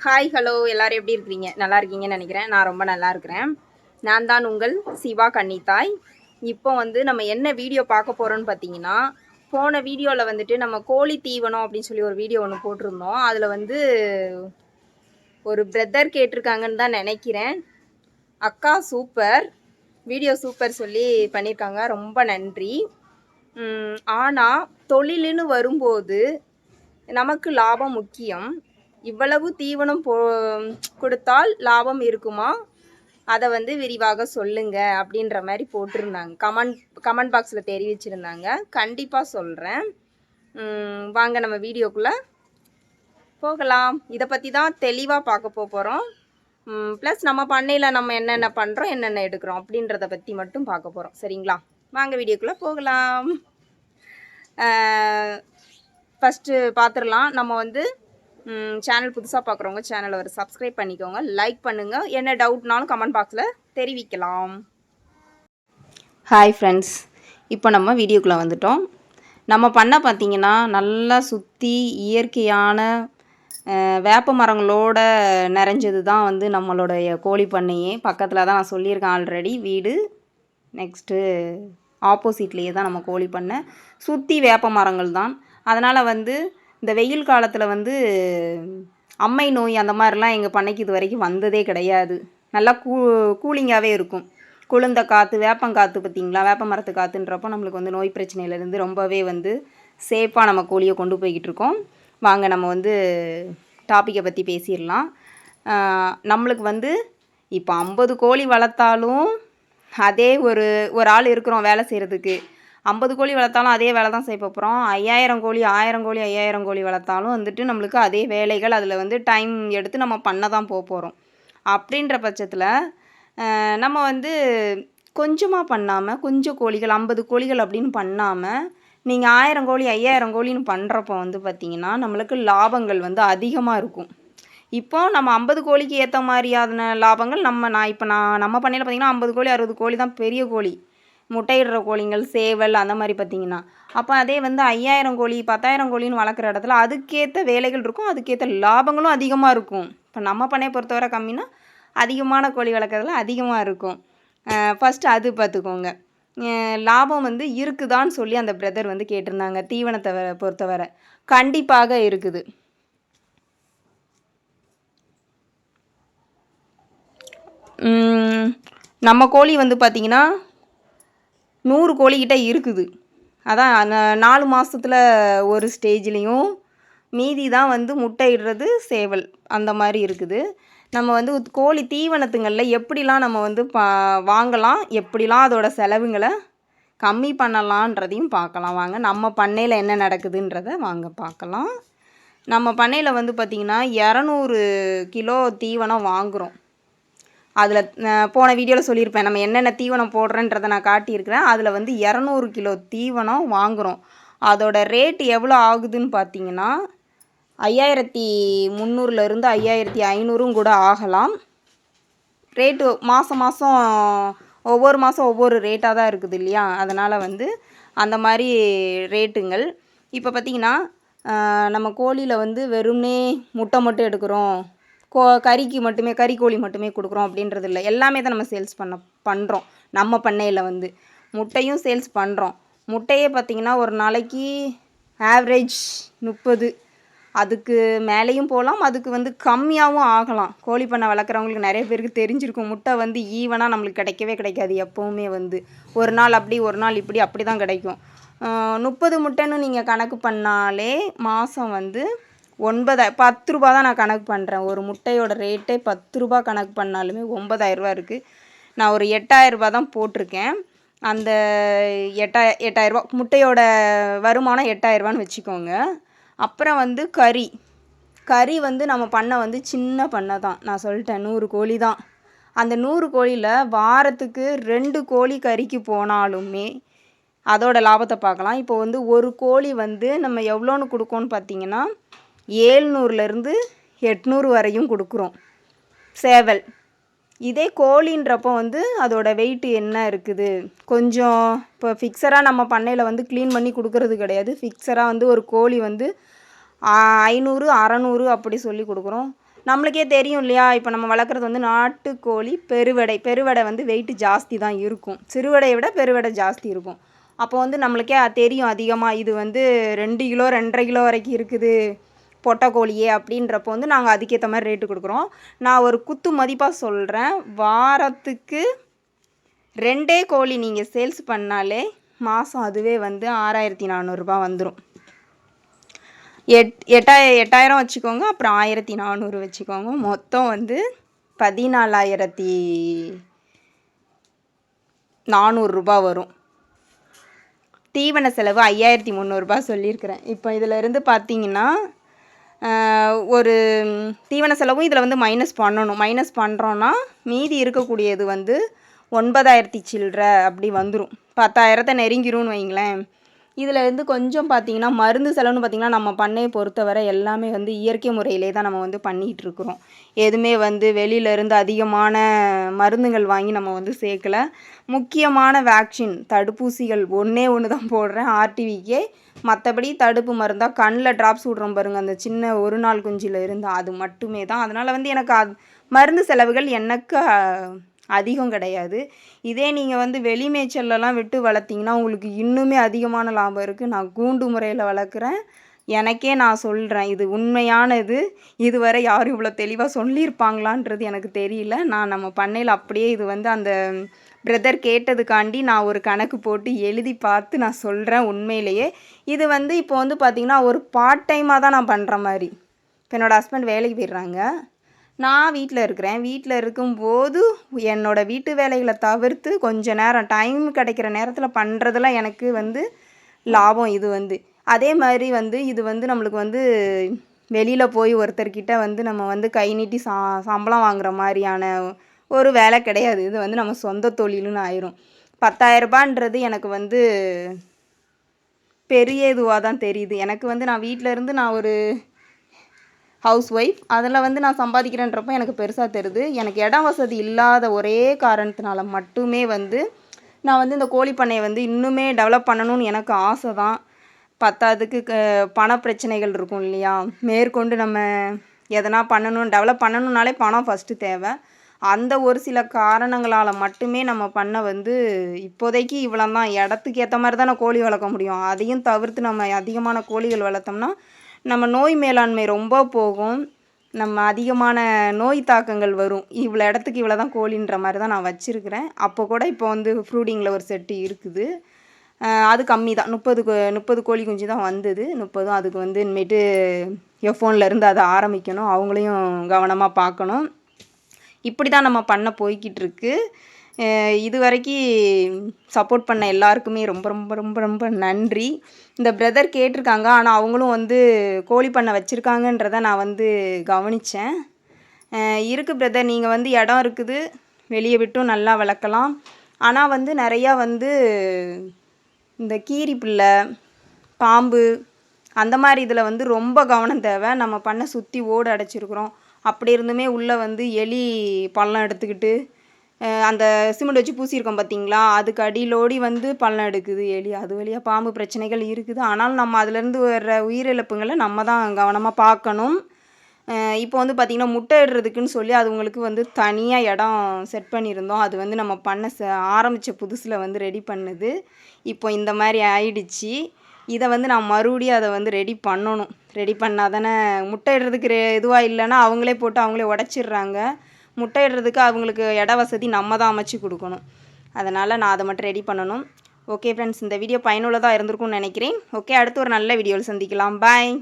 Hi hello எல்லாரும் எப்படி இருக்கிறீங்க? நல்லா இருக்கீங்கன்னு நினைக்கிறேன். நான் ரொம்ப நல்லா இருக்கிறேன். நான் தான் உங்கள் சிவா கன்னித்தாய். இப்போ வந்து நம்ம என்ன வீடியோ பார்க்க போகிறோன்னு பார்த்தீங்கன்னா, போன வீடியோவில் வந்துட்டு நம்ம கோழி தீவனம் அப்படின்னு சொல்லி ஒரு வீடியோ ஒன்று போட்டிருந்தோம். அதில் வந்து ஒரு பிரதர் கேட்டிருக்காங்கன்னு தான் நினைக்கிறேன். அக்கா சூப்பர், வீடியோ சூப்பர் சொல்லி பண்ணியிருக்காங்க, ரொம்ப நன்றி. ஆனால் தொழிலுன்னு வரும்போது நமக்கு லாபம் முக்கியம். இவ்வளவு தீவனம் கொடுத்தால் லாபம் இருக்குமா, அதை வந்து விரிவாக சொல்லுங்க அப்படின்ற மாதிரி போட்டிருந்தாங்க. கமெண்ட் பாக்ஸில் தெரிவிச்சிருந்தாங்க. கண்டிப்பாக சொல்கிறேன். வாங்க நம்ம வீடியோக்குள்ளே போகலாம். இதை பற்றி தான் தெளிவாக பார்க்க போகிறோம். ப்ளஸ் நம்ம பண்ணையில் நம்ம என்னென்ன பண்ணுறோம், என்னென்ன எடுக்கிறோம் அப்படின்றத பற்றி மட்டும் பார்க்க போகிறோம். சரிங்களா? வாங்க வீடியோக்குள்ளே போகலாம். ஃபஸ்ட்டு பார்த்துடலாம். நம்ம வந்து சேனல் புதுசாக பார்க்குறவங்க சேனலை ஒரு சப்ஸ்கிரைப் பண்ணிக்கோங்க, லைக் பண்ணுங்கள். என்ன டவுட்னாலும் கமெண்ட் பாக்ஸில் தெரிவிக்கலாம். ஹாய் ஃப்ரெண்ட்ஸ், இப்போ நம்ம வீடியோக்குள்ளே வந்துட்டோம். நம்ம பண்ண பார்த்திங்கன்னா நல்லா சுற்றி இயற்கையான வேப்ப மரங்களோட நிறைஞ்சது தான் வந்து நம்மளுடைய கோழி பண்ணையே. பக்கத்தில் தான் நான் சொல்லியிருக்கேன் ஆல்ரெடி. வீடு நெக்ஸ்ட்டு ஆப்போசிட்லேயே தான் நம்ம கோழி பண்ணை. சுற்றி வேப்ப மரங்கள் தான். அதனால் வந்து இந்த வெயில் காலத்தில் வந்து அம்மை நோய் அந்த மாதிரிலாம் எங்கள் பண்ணைக்கு இது வரைக்கும் வந்ததே கிடையாது. நல்லா கூலிங்காகவே இருக்கும். குளிர்ந்த காற்று, வேப்பங்காற்று பார்த்திங்களா, வேப்ப மரத்து காற்றுன்றப்போ நம்மளுக்கு வந்து நோய் பிரச்சனையிலேருந்து ரொம்பவே வந்து சேஃபாக நம்ம கோழியை கொண்டு போய்கிட்டு இருக்கோம். வாங்க நம்ம வந்து டாப்பிக்கை பற்றி பேசிடலாம். நம்மளுக்கு வந்து இப்போ 50 கோழி வளர்த்தாலும் அதே ஒரு ஆள் இருக்கிறோம் வேலை செய்கிறதுக்கு. 50 கோழி வளர்த்தாலும் அதே வேலை தான் செய்ய போகிறோம். 5000 கோழி 1000 கோழி 5000 கோழி வளர்த்தாலும் வந்துட்டு நம்மளுக்கு அதே வேலைகள். அதில் வந்து டைம் எடுத்து நம்ம பண்ண தான் போகிறோம். அப்படின்ற பட்சத்தில் நம்ம வந்து கொஞ்சமாக பண்ணாமல், கொஞ்சம் கோழிகள் 50 கோழிகள் அப்படின்னு பண்ணாமல் நீங்கள் 1000 கோழி 5000 கோழின்னு பண்ணுறப்போ வந்து பார்த்திங்கன்னா நம்மளுக்கு லாபங்கள் வந்து அதிகமாக இருக்கும். இப்போது நம்ம 50 கோழிக்கு ஏற்ற மாதிரியான லாபங்கள் நம்ம பண்ணையில் பார்த்திங்கன்னா 50 கோழி 60 கோழி தான் பெரிய கோழி, முட்டையிடுற கோழிங்கள், சேவல் அந்த மாதிரி பார்த்திங்கன்னா. அப்போ அதே வந்து 5000 கோழி 10000 கோழின்னு வளர்க்குற இடத்துல அதுக்கேற்ற வேலைகள் இருக்கும், அதுக்கேற்ற லாபங்களும் அதிகமாக இருக்கும். இப்போ நம்ம பண்ணையை பொறுத்தவரை கம்மினா அதிகமான கோழி வளர்க்குறதுல அதிகமாக இருக்கும். ஃபஸ்ட்டு அது பார்த்துக்கோங்க. லாபம் வந்து இருக்குதான்னு சொல்லி அந்த பிரதர் வந்து கேட்டிருந்தாங்க. தீவனத்தை பொறுத்தவரை கண்டிப்பாக இருக்குது. நம்ம கோழி வந்து பார்த்திங்கன்னா 100 கோழிக்கிட்ட இருக்குது. அதான் அந்த 4 மாதத்தில் ஒரு ஸ்டேஜ்லேயும் மீதி தான் வந்து முட்டையிடுறது சேவல் அந்த மாதிரி இருக்குது. நம்ம வந்து கோழி தீவனத்துங்களில் எப்படிலாம் நம்ம வந்து வாங்கலாம், எப்படிலாம் அதோட செலவுங்களை கம்மி பண்ணலான்றதையும் பார்க்கலாம். வாங்க நம்ம பண்ணையில் என்ன நடக்குதுன்றதை வாங்க பார்க்கலாம். நம்ம பண்ணையில் வந்து பார்த்திங்கன்னா 200 கிலோ தீவனம் வாங்குகிறோம். அதில் போன வீடியோவில் சொல்லியிருப்பேன் நம்ம என்னென்ன தீவனம் போடுறேன்றதை நான் காட்டியிருக்கிறேன். அதில் வந்து 200 கிலோ தீவனம் வாங்குகிறோம். அதோட ரேட்டு எவ்வளோ ஆகுதுன்னு பார்த்திங்கன்னா 5300லேருந்து 5500 கூட ஆகலாம். ரேட்டு மாதம் ஒவ்வொரு மாதம் ஒவ்வொரு ரேட்டாக தான் இருக்குது இல்லையா? அதனால் வந்து அந்த மாதிரி ரேட்டுங்கள். இப்போ பார்த்திங்கன்னா நம்ம கோழியில் வந்து வெறும்னே முட்டை மட்டும் எடுக்கிறோம், கறிக்கு மட்டுமே கறிக்கோழி மட்டுமே கொடுக்குறோம் அப்படின்றது இல்லை. எல்லாமே தான் நம்ம சேல்ஸ் பண்ணுறோம். நம்ம பண்ணையில் வந்து முட்டையும் சேல்ஸ் பண்ணுறோம். முட்டையே பார்த்திங்கன்னா ஒரு நாளைக்கு ஆவரேஜ் 30, அதுக்கு மேலேயும் போகலாம், அதுக்கு வந்து கம்மியாகவும் ஆகலாம். கோழி பண்ணை வளர்க்குறவங்களுக்கு நிறைய பேருக்கு தெரிஞ்சிருக்கும். முட்டை வந்து ஈவனாக நம்மளுக்கு கிடைக்கவே கிடைக்காது. எப்போவுமே வந்து ஒரு நாள் அப்படி ஒரு நாள் இப்படி அப்படி தான் கிடைக்கும். 30 முட்டைன்னு நீங்கள் கணக்கு பண்ணாலே மாதம் வந்து 10 ரூபா தான் நான் கணக்கு பண்ணுறேன். ஒரு முட்டையோட ரேட்டே 10 ரூபா கணக்கு பண்ணாலுமே 9000 ரூபா இருக்குது. நான் ஒரு 8000 ரூபா தான் போட்டிருக்கேன். அந்த 8000 ரூபா முட்டையோட வருமானம் 8000 ரூபான்னு வச்சுக்கோங்க. அப்புறம் வந்து கறி வந்து நம்ம பண்ணை வந்து சின்ன பண்ணை தான். நான் சொல்லிட்டேன் 100 கோழி தான். அந்த 100 கோழியில் வாரத்துக்கு 2 கோழி கறிக்கு போனாலுமே அதோட லாபத்தை பார்க்கலாம். இப்போ வந்து ஒரு கோழி வந்து நம்ம எவ்வளோன்னு கொடுக்கோன்னு பார்த்திங்கன்னா 700லேருந்து 800 வரையும் கொடுக்குறோம் சேவல். இதே கோழின்றப்போ வந்து அதோட வெயிட் என்ன இருக்குது, கொஞ்சம் இப்போ ஃபிக்ஸராக நம்ம பண்ணையில் வந்து க்ளீன் பண்ணி கொடுக்கறது கிடையாது. ஃபிக்ஸராக வந்து ஒரு கோழி வந்து 500 600 அப்படி சொல்லி கொடுக்குறோம். நம்மளுக்கே தெரியும் இல்லையா, இப்போ நம்ம வளர்க்குறது வந்து நாட்டுக்கோழி பெருவடை வந்து வெயிட்டு ஜாஸ்தி தான் இருக்கும். சிறுவடையை விட பெருவடை ஜாஸ்தி இருக்கும். அப்போ வந்து நம்மளுக்கே தெரியும் அதிகமாக இது வந்து 2 கிலோ 2.5 கிலோ வரைக்கும் இருக்குது பொட்டைக்கோழியே அப்படின்றப்போ வந்து நாங்கள் அதுக்கேற்ற மாதிரி ரேட்டு கொடுக்குறோம். நான் ஒரு குத்து மதிப்பாக சொல்கிறேன், வாரத்துக்கு 2 கோழி நீங்கள் சேல்ஸ் பண்ணாலே மாதம் அதுவே வந்து 6400 வந்துடும். 8,000 வச்சுக்கோங்க, அப்புறம் 1400 வச்சுக்கோங்க, மொத்தம் வந்து 14,400 வரும். தீவன செலவு 5,300 சொல்லியிருக்கிறேன். இப்போ இதில் இருந்து பார்த்தீங்கன்னா ஒரு தீவன செலவும் இதில் வந்து மைனஸ் பண்ணணும். மைனஸ் பண்ணுறோன்னா மீதி இருக்கக்கூடியது வந்து 9,000 சில்லற அப்படி வந்துடும். 10,000 நெருங்கிரும்னு வைங்களேன். இதில் இருந்து கொஞ்சம் பார்த்திங்கன்னா மருந்து செலவுன்னு பார்த்திங்கன்னா நம்ம பண்ணையை பொறுத்தவரை எல்லாமே வந்து இயற்கை முறையிலே தான் நம்ம வந்து பண்ணிகிட்ருக்குறோம். எதுவுமே வந்து வெளியிலேருந்து அதிகமான மருந்துகள் வாங்கி நம்ம வந்து சேர்க்கலை. முக்கியமான வேக்சின் தடுப்பூசிகள் ஒன்று தான் போடுறேன், ஆர்டிவிக்கே. மற்றபடி தடுப்பு மருந்தாக கண்ணில் ட்ராப்ஸ் விட்றோம் பாருங்கள், அந்த சின்ன ஒரு நாள் குஞ்சில் இருந்து அது மட்டுமே தான். அதனால் வந்து எனக்கு மருந்து செலவுகள் எனக்கு அதிகம் கிடையாது. இதே நீங்கள் வந்து வெளி மேய்ச்சல்லாம் விட்டு வளர்த்திங்கன்னா உங்களுக்கு இன்னுமே அதிகமான லாபம் இருக்குது. நான் கூண்டு முறையில் வளர்க்குறேன், எனக்கே நான் சொல்கிறேன், இது உண்மையானது. இதுவரை யாரும் இவ்வளோ தெளிவாக சொல்லியிருப்பாங்களான்றது எனக்கு தெரியல. நான் நம்ம பண்ணையில் அப்படியே இது வந்து அந்த பிரதர் கேட்டதுக்காண்டி நான் ஒரு கணக்கு போட்டு எழுதி பார்த்து நான் சொல்கிறேன். உண்மையிலேயே இது வந்து இப்போ வந்து பார்த்திங்கன்னா ஒரு பார்ட் டைமாக தான் நான் பண்ணுற மாதிரி. இப்போ என்னோடய ஹஸ்பண்ட் வேலைக்கு போயிடுறாங்க, நான் வீட்டில் இருக்கிறேன். வீட்டில் இருக்கும்போது என்னோடய வீட்டு வேலைகளை தவிர்த்து கொஞ்சம் நேரம் டைம் கிடைக்கிற நேரத்தில் பண்ணுறதுலாம் எனக்கு வந்து லாபம். இது வந்து அதே மாதிரி வந்து இது வந்து நம்மளுக்கு வந்து வெளியில் போய் ஒருத்தர்கிட்ட வந்து நம்ம வந்து கை நீட்டி சம்பளம் வாங்குகிற மாதிரியான ஒரு வேலை கிடையாது. இது வந்து நம்ம சொந்த தொழிலுன்னு ஆயிரும். 10,000 எனக்கு வந்து பெரிய இதுவாக தான் தெரியுது. எனக்கு வந்து நான் வீட்டில் இருந்து நான் ஒரு ஹவுஸ் ஒய்ஃப், அதில் வந்து நான் சம்பாதிக்கிறேன்றப்போ எனக்கு பெருசாக தெரியுது. எனக்கு இடம் வசதி இல்லாத ஒரே காரணத்தினால மட்டுமே வந்து நான் வந்து இந்த கோழி பண்ணையை வந்து இன்னுமே டெவலப் பண்ணணும்னு எனக்கு ஆசை தான். பத்தாததுக்கு பண பிரச்சனைகள் இருக்கும் இல்லையா, மேற்கொண்டு நம்ம எதனா டெவலப் பண்ணணுன்னாலே பணம் ஃபஸ்ட்டு தேவை. அந்த ஒரு சில காரணங்களால் மட்டுமே நம்ம பண்ண வந்து இப்போதைக்கு இவ்வளோ தான். இடத்துக்கு ஏற்ற மாதிரி தான் நான் கோழி வளர்க்க முடியும். அதையும் தவிர்த்து நம்ம அதிகமான கோழிகள் வளர்த்தோம்னா நம்ம நோய் மேலாண்மை ரொம்ப போகும், நம்ம அதிகமான நோய் தாக்கங்கள் வரும். இவ்வளோ இடத்துக்கு இவ்வளோ தான் கோழின்ற மாதிரி தான் நான் வச்சுருக்கிறேன். அப்போ கூட இப்போ வந்து ஃப்ரூடிங்கில் ஒரு செட்டு இருக்குது, அது கம்மி தான். 30 கோழி குஞ்சு தான் வந்தது. 30 அதுக்கு வந்து இனிமேட்டு எஃபோன்லேருந்து அதை ஆரம்பிக்கணும், அவங்களையும் கவனமாக பார்க்கணும். இப்படி தான் நம்ம பண்ண போய்கிட்டு இருக்கு. இது வரைக்கும் சப்போர்ட் பண்ண எல்லாருக்குமே ரொம்ப ரொம்ப ரொம்ப ரொம்ப நன்றி. இந்த பிரதர் கேட்டிருக்காங்க, ஆனால் அவங்களும் வந்து கோழி பண்ணை வச்சுருக்காங்கன்றதை நான் வந்து கவனித்தேன். இருக்குது பிரதர், நீங்கள் வந்து இடம் இருக்குது, வெளியே விட்டும் நல்லா வளர்க்கலாம். ஆனால் வந்து நிறையா வந்து இந்த கீரி பிள்ளை, பாம்பு அந்த மாதிரி இதில் வந்து ரொம்ப கவனம் தேவை. நம்ம பண்ணை சுற்றி ஓடு அடைச்சிருக்கிறோம், அப்படி இருந்துமே உள்ளே வந்து எலி பள்ளம் எடுத்துக்கிட்டு அந்த சிமெண்ட் வச்சு பூசியிருக்கோம் பார்த்தீங்களா, அதுக்கு அடியிலோடி வந்து பள்ளம் எடுக்குது எலி. அது வழியாக பாம்பு பிரச்சனைகள் இருக்குது. ஆனாலும் நம்ம அதுலேருந்து வர்ற உயிரிழப்புங்களை நம்ம தான் கவனமாக பார்க்கணும். இப்போ வந்து பார்த்திங்கன்னா முட்டை இடுறதுக்குன்னு சொல்லி அது உங்களுக்கு வந்து தனியாக இடம் செட் பண்ணியிருந்தோம். அது வந்து நம்ம பண்ண ஆரம்பித்த புதுசில் வந்து ரெடி பண்ணுது. இப்போ இந்த மாதிரி ஆயிடுச்சு. இதை வந்து நான் மறுபடியும் அதை வந்து ரெடி பண்ணணும். ரெடி பண்ணால் தானே முட்டை இடுறதுக்கு இதுவாக இல்லைன்னா அவங்களே போட்டு அவங்களே உடச்சிட்றாங்க. முட்டை இடுறதுக்கு அவங்களுக்கு இட வசதி நம்ம தான் அமைச்சு கொடுக்கணும். அதனால் நான் அதை மட்டும் ரெடி பண்ணணும். ஓகே ஃப்ரெண்ட்ஸ், இந்த வீடியோ பயனுள்ளதாக இருந்திருக்கும்னு நினைக்கிறேன். ஓகே, அடுத்து ஒரு நல்ல வீடியோவில் சந்திக்கலாம். பாய்.